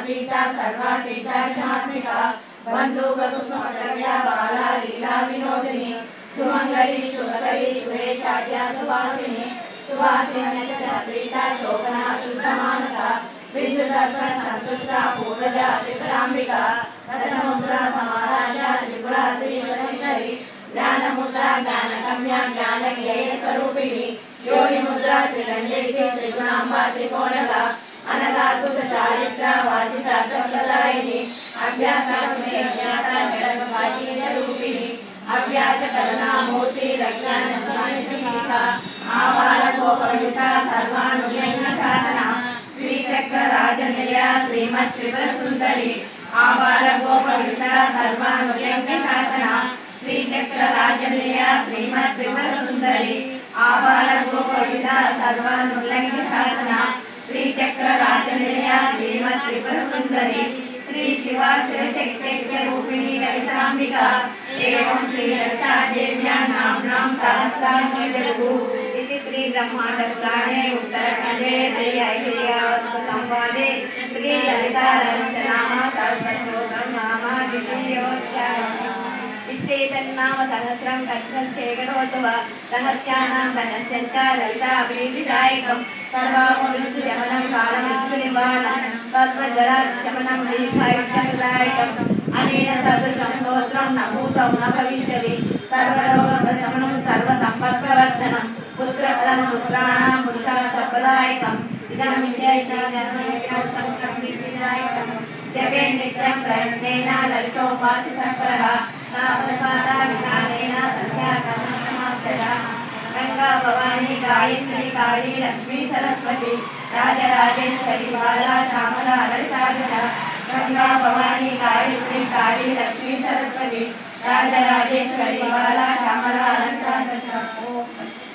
गुणातीता सर्वातीता क्षमात्मिका बंधुकुसुमद्रव्या बाला लीला विनोदिनी सुमंगली सुभकरी सुरेशाद्या सुवासिनी सुवासिन्यश्च प्रीता शोभना शुद्धमानसा विद्युदर्पण संतुष्टा पूर्वजा त्रिपुरांबिका दशमुद्रा समाराजा त्रिपुरा श्रीवशंकरी ज्ञानमुद्रा ज्ञानगम्या ज्ञानज्ञेय स्वरूपिणी योनि मुद्रा त्रिगंडेशी त्रिगुणांबा त्रिकोणगा अनगात्मक चारित्र वाचिता प्रदायिनी अभ्यासात्मके ज्ञाता जगद्भाती रूपिणी अव्याज करुणा मूर्ति रज्ञानदीपिका आवाल गोपणिता सर्वानुयज्ञ शासना श्री चक्र राजनिलय श्रीमत् त्रिपुर सुंदरी आवाल गोपणिता सर्वानुयज्ञ शासना श्री चक्र राजनिलय श्रीमत् त्रिपुर सुंदरी आवाल गोपणिता सर्वानुयज्ञ शासना श्री चक्र राजनिलय श्रीमत् त्रिपुर सुंदरी श्री शिवा शिवशक्ति रूपिणी ललितांबिका एवं श्री ललिता देव्या नाम्नां सहस्राणि इति श्री ब्रह्मांड पुराणे उत्तरखंडे श्री ऐतिह्यासिक संवादे श्री ललिता रहस्यनाम सहस्रस्तोत्रं नाम द्वितीयोऽध्यायः इत्येतन्नाम सहस्रं कथ्यन्तेगणोत्तव रहस्यानां धनस्यञ्च ललिता प्रीतिदायकं सर्वापमृत्युशमनं कालमृत्युनिवारणं तद्वज्वराशमनं दीर्घायुष्यप्रदायकम् अनेन सदृशं स्तोत्रं न भूतं न भविष्यति सर्वरोगप्रशमनं सर्वसम्पत्प्रवर्धनं पुत्रफलं पुत्राणां पुरुषार्थप्रदायकम् इदं विशेषार्थं प्रीतिदायकम् जपे नित्यं प्रयत्नेन ललितोपासितः तापसादा विधानेन संध्याकर्मसमाप्तः गंगा भवानी गायत्री काली लक्ष्मी सरस्वती राजराजेश्वरी बाला श्यामला ललिता गंगा भवानी गायत्री काली लक्ष्मी सरस्वती राजराजेश्वरी बाला श्यामला ललिता